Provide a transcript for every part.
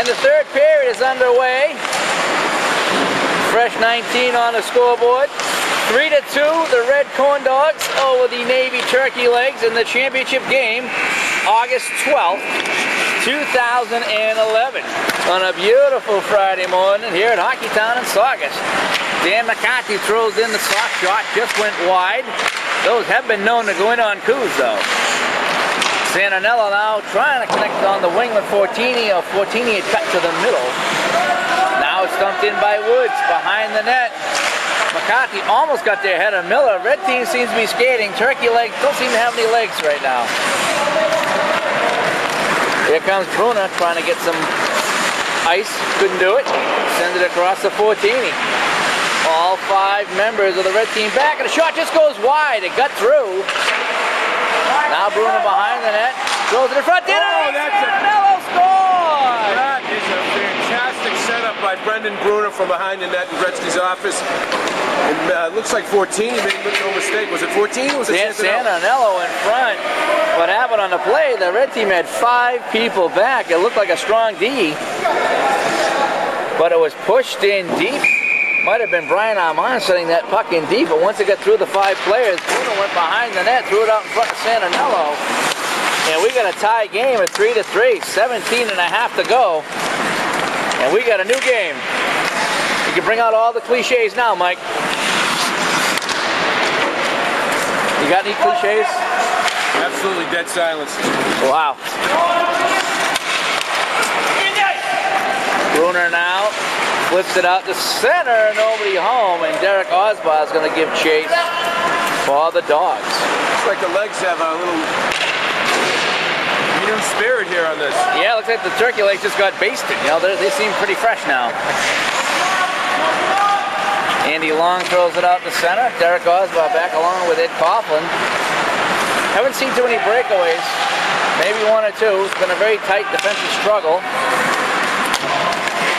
And the third period is underway. Fresh 19 on the scoreboard. 3-2, the Red Corn Dogs over the Navy Turkey Legs in the championship game, August 12th, 2011. On a beautiful Friday morning here at Hockeytown in Saugus. Dan McCarthy throws in the soft shot, just went wide. Those have been known to go in on coups though. Santinello now trying to connect on the wing with Fortini. Fortini had cut to the middle. Now it's dumped in by Woods behind the net. McCarthy almost got there ahead of Miller. Red team seems to be skating. Turkey legs don't seem to have any legs right now. Here comes Bruna trying to get some ice. Couldn't do it. Sends it across to Fortini. All 5 members of the red team back, and the shot just goes wide. It got through. Now Bruna behind the net. Throws it in front. Oh, that's Santinello scored! That is a fantastic setup by Brendan Bruna from behind the net in Gretzky's office. It looks like Fortini made no mistake. Was it Fortini? Was it Santinello in front? What happened on the play, the red team had 5 people back. It looked like a strong D, but it was pushed in deep. Might have been Brian Armand setting that puck in deep, but once it got through the 5 players, Bruna went behind the net, threw it out in front of Santinello. And we got a tie game at 3-3, 17 and a half to go. And we got a new game. You can bring out all the cliches now, Mike. You got any cliches? Absolutely dead silence. Wow. Brunner now flips it out to center, nobody home, and Derek Osbar is going to give chase for the Dogs. Looks like the legs have a little new spirit here on this. Yeah, looks like the turkey legs just got basted. You know, they seem pretty fresh now. Andy Long throws it out to center. Derek Osbar back along with Ed Coughlin. Haven't seen too many breakaways. Maybe 1 or 2. It's been a very tight defensive struggle.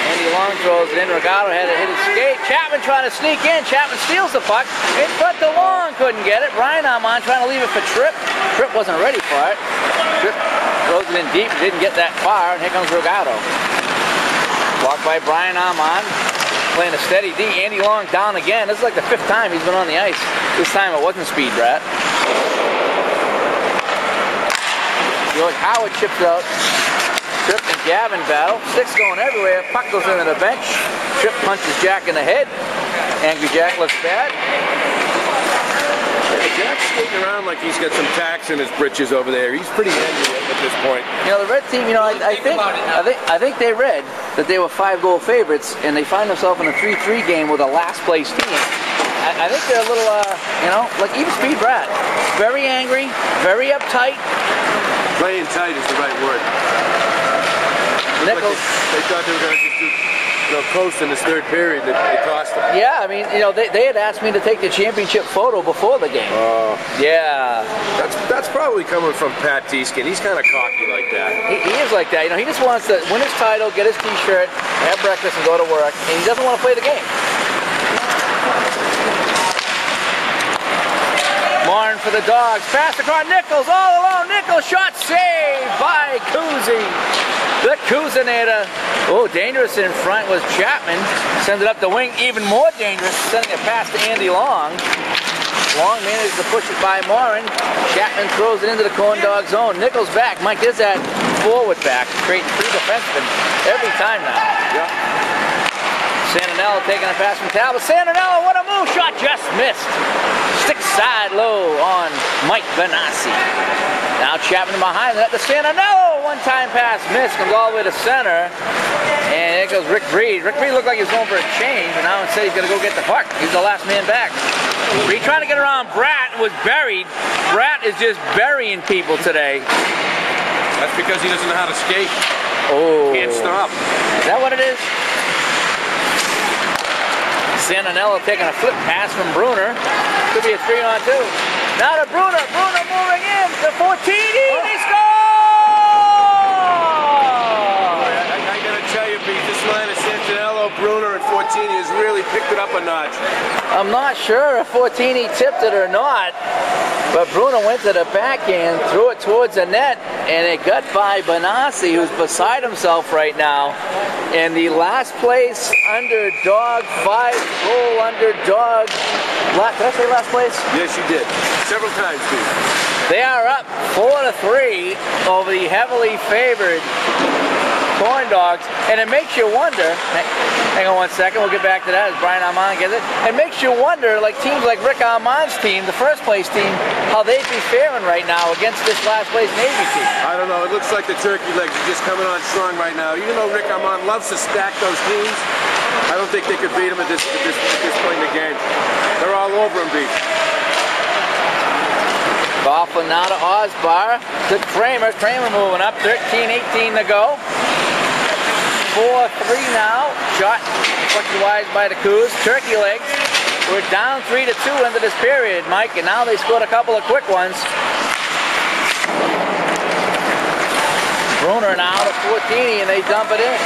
Andy Long throws it in. Regado had to hit his skate. Chapman trying to sneak in. Chapman steals the puck. In front to Long. Couldn't get it. Brian Armand trying to leave it for Tripp. Tripp wasn't ready for it. Tripp throws it in deep. Didn't get that far. And here comes Regado. Blocked by Brian Armand. Playing a steady D. Andy Long down again. This is like the 5th time he's been on the ice. This time it wasn't Speed Brat. George Howard chips out. Tripp and Gavin battle. Sticks going everywhere. Puck goes into the bench. Tripp punches Jack in the head. Angry Jack looks bad. Jack's skating around like he's got some tacks in his britches over there. He's pretty angry at this point. You know, the red team, you know, I think they read that they were 5-goal favorites, and they find themselves in a 3-3 game with a last place team. I think they're a little, you know, like even Speed Brat. Very angry, very uptight. Playing tight is the right word. Nichols. Like they thought they were going to just do, you know, coast in this 3rd period. That they cost them. Yeah, I mean, you know, they had asked me to take the championship photo before the game. Oh. Yeah. That's probably coming from Pat Teeskin. He's kind of cocky like that. He is like that. You know, he just wants to win his title, get his T-shirt, have breakfast, and go to work. And he doesn't want to play the game. Martin for the Dogs. Pass across Nichols all alone. Nichols shot saved by Kuzi. The Kuzinator. Oh, dangerous in front was Chapman. Sends it up the wing, even more dangerous. Sending it past to Andy Long. Long manages to push it by Morin. Chapman throws it into the Corn Dog zone. Nichols back. Mike, there's that forward back. Creating 3 defensemen every time now. Yeah. Santinello taking a pass from Talbot. Santinello, what a move! Shot just missed. Stick side low on Mike Benassi. Now Chapman behind that to Santinello. One-time pass missed. Comes all the way to center. And there goes Rick Breed. Rick Breed looked like he was going for a change, and now instead he's going to go get the puck. He's the last man back. Breed trying to get around Bratt, was buried. Bratt is just burying people today. That's because he doesn't know how to skate. Oh. Can't stop. Is that what it is? Santinello taking a flip pass from Brunner. Could be a 3-on-2. Now to Brunner. Brunner moving in to Fortini. Oh. They score! I got to tell you, Pete, this line of Santinello, Brunner, and Fortini has really picked it up a notch. I'm not sure if Fortini tipped it or not, but Brunner went to the backhand, threw it towards the net. and it got by Benassi, who's beside himself right now. And the last place underdog, 5-goal underdog. Did I say last place? Yes, you did. Several times, Steve. They are up 4-3 over the heavily favored Corn Dogs, and it makes you wonder. Hang on 1 second, we'll get back to that as Brian Armand gets it. It makes you wonder, like teams like Rick Armand's team, the first place team, how they'd be faring right now against this last place Navy team. I don't know. It looks like the turkey legs are just coming on strong right now. Even though Rick Armand loves to stack those teams, I don't think they could beat him at this point in the game. They're all over him, beat. Gofflin now to Osbar, to Kramer. Kramer moving up, 13-18 to go. 4-3 now. Shot deflected wide by the Cougs. Turkey legs. We're down 3-2 into this period, Mike, and now they scored a couple of quick ones. Bruner now to Fortini, and they dump it in.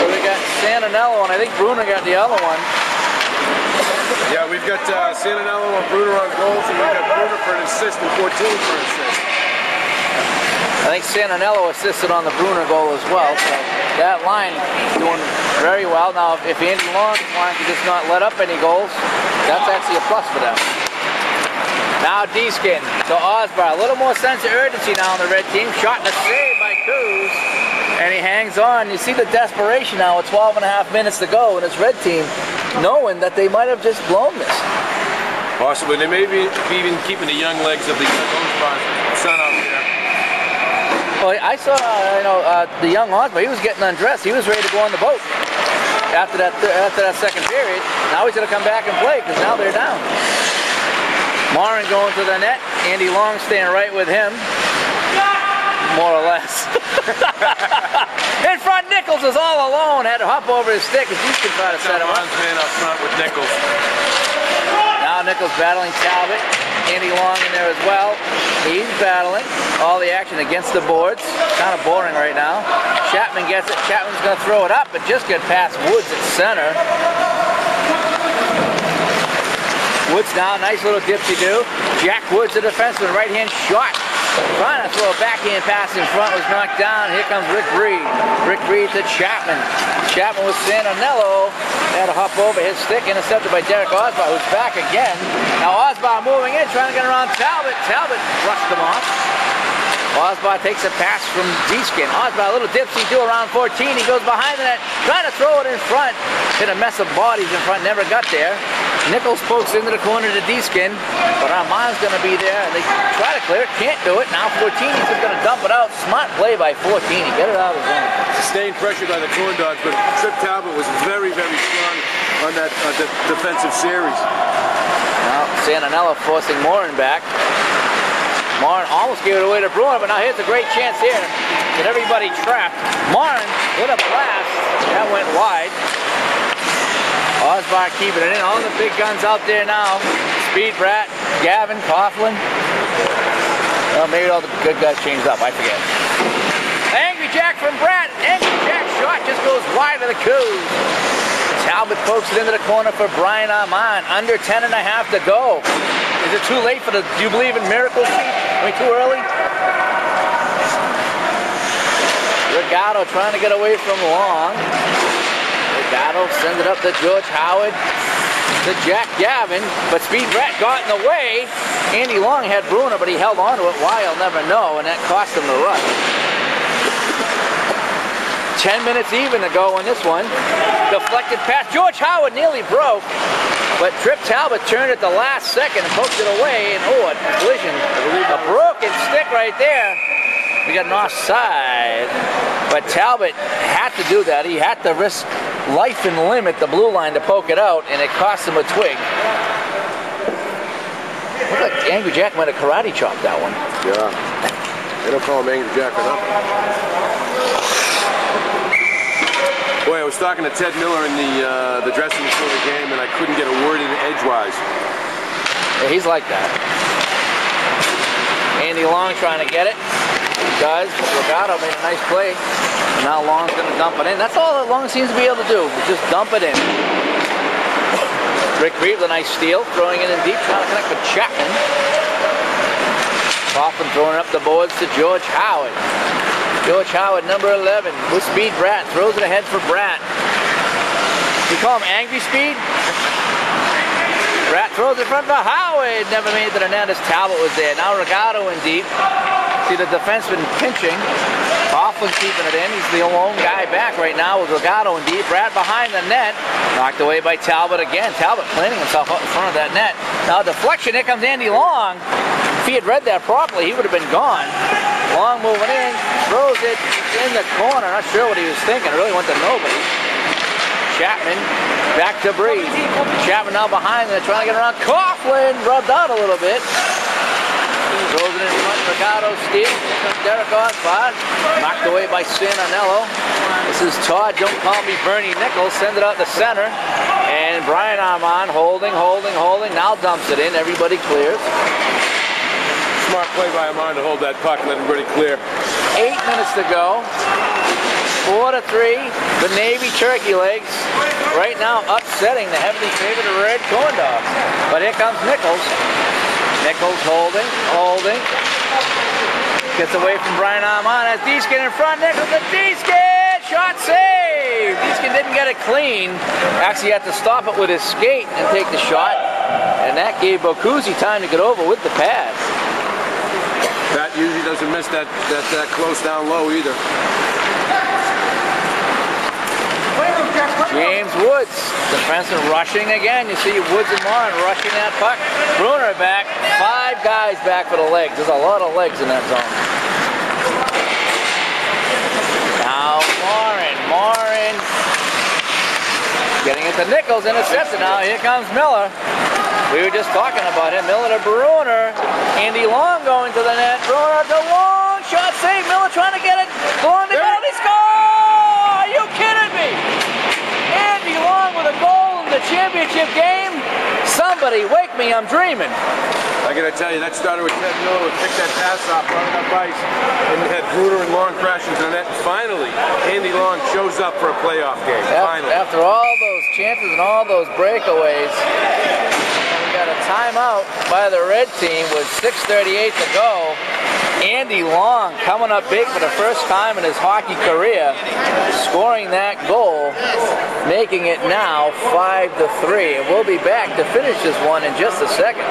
So they got Santinello, and I think Bruner got the other one. Yeah, we've got Santinello and Bruner on goals, and we've got Bruner for an assist and Fortini for an assist. I think Santinello assisted on the Bruner goal as well, so that line doing very well. Now, if Andy Long's line can just not let up any goals, that's actually a plus for them. Now Deeskin to Osbar. A little more sense of urgency now on the red team. Shot and a save by Coos, and he hangs on. You see the desperation now with 12.5 minutes to go, and this red team knowing that they might have just blown this. Possibly. They may be even keeping the young legs of the son out there. Well, I saw, the young Osbar. He was getting undressed. He was ready to go on the boat after that second period. Now he's going to come back and play because now they're down. Morin going to the net. Andy Long staying right with him, more or less. In front, Nichols is all alone. Had to hop over his stick as Deeskin tried to set him up. Man up front with Nichols. Now Nichols battling Talbot. Andy Long in there as well. He's battling. All the action against the boards. Kind of boring right now. Chapman gets it. Chapman's going to throw it up, but just get past Woods at center. Woods now, nice little dipsy-do. Jack Woods, the defenseman, right-hand shot. Trying to throw a backhand pass in front, was knocked down. Here comes Rick Breed. Rick Breed to Chapman. Chapman with Santinello. Had to hop over his stick, intercepted by Derek Osbar, who's back again. Now Osbar moving in, trying to get around Talbot. Talbot brushed him off. Osbar takes a pass from Deeskin. Osbar, a little dipsy-do around 14. He goes behind the net, trying to throw it in front. Hit a mess of bodies in front, never got there. Nichols pokes into the corner to Deeskin, but Armand's going to be there, and they try to clear it, can't do it. Now Fortini's just going to dump it out. Smart play by Fortini. Get it out of the zone. Sustained pressure by the Corn Dogs, but Trip Talbot was very, very strong on that defensive series. Now Santinello forcing Morin back. Morin almost gave it away to Bruner, but now here's a great chance here. Get everybody trapped. Morin with a blast. That went wide. Osbar keeping it in. All the big guns out there now. Speed Brat, Gavin, Coughlin. Well, maybe all the good guys changed up. I forget. Angry Jack from Brat. Angry Jack's shot just goes wide of the Cougs. Talbot pokes it into the corner for Brian Armand. Under 10.5 to go. Is it too late for the, do you believe in miracles? I mean, too early? Rigato trying to get away from Long. Rigato sends it up to George Howard, to Jack Gavin, but Speed Brat got in the way. Andy Long had Bruner, but he held on to it. Why, I'll never know, and that cost him the run. 10 minutes even to go on this one. Deflected pass. George Howard nearly broke, but Trip Talbot turned at the last second and poked it away, and oh, a collision. A broken stick right there. We got an offside, but Talbot had to do that. He had to risk life and limb at the blue line to poke it out, and it cost him a twig. Looked like Angry Jack might have karate chopped that one. Yeah. They don't call him Angry Jack for nothing. Boy, I was talking to Ted Miller in the dressing room before the game, and I couldn't get a word in edgewise. Yeah, he's like that. Andy Long trying to get it. He does. Rigato made a nice play. And now Long's going to dump it in. That's all that Long seems to be able to do. Just dump it in. Rick Reeves, a nice steal. Throwing it in deep. Trying to connect with Chapman. Coughlin throwing up the boards to George Howard. George Howard, number 11, with speed. Bratt throws it ahead for Bratt. You call him Angry Speed? Bratt throws it in front for Howard. Never made it to the net as Talbot was there. Now Ricardo in deep. See the defenseman pinching. Coughlin keeping it in. He's the lone guy back right now with Ricardo in deep. Bratt behind the net. Knocked away by Talbot again. Talbot planting himself up in front of that net. Now deflection. Here comes Andy Long. If he had read that properly, he would have been gone. Long moving in. Throws it in the corner. Not sure what he was thinking. It really went to nobody. Chapman back to Breed. Chapman now behind them, trying to get around. Coughlin rubbed out a little bit. Throws it in front. Ricardo steals. Here comes Derek on spot. Knocked away by Santinello. This is Todd. Don't call me Bernie Nichols. Send it out the center. And Brian Armand holding. Now dumps it in. Everybody clears. Smart play by Armand to hold that puck. Let everybody clear. 8 minutes to go. 4-3, the Navy Turkey Legs right now upsetting the heavily favored Red Corn Dogs. But here comes Nichols. Nichols holding. Gets away from Brian Armand as Deeskin in front. Nichols to Deeskin! Shot save! Deeskin didn't get it clean. Actually had to stop it with his skate and take the shot. And that gave Bokuzi time to get over with the pad. That usually doesn't miss that close down low either. James Woods, defenseman rushing again. You see Woods and Morin rushing that puck. Bruner back. 5 guys back for the legs. There's a lot of legs in that zone. Now Morin. Getting it to Nichols, intercepted now. Here comes Miller. We were just talking about him. Miller to Bruner. Andy Long going to the net. Bruner to Long. Shot save. Miller trying to get it. Long to penalty score. Are you kidding me? Andy Long with a goal in the championship game. Somebody wake me, I'm dreaming. I gotta tell you, that started with Ted Miller, picked that pass off, brought it up ice, and had Bruner and Long crash into the net. Finally, Andy Long shows up for a playoff game. Finally. After all those chances and all those breakaways, we got a timeout by the red team with 6:38 to go. Andy Long coming up big for the first time in his hockey career, scoring that goal, making it now 5-3. And we'll be back to finish this one in just a second.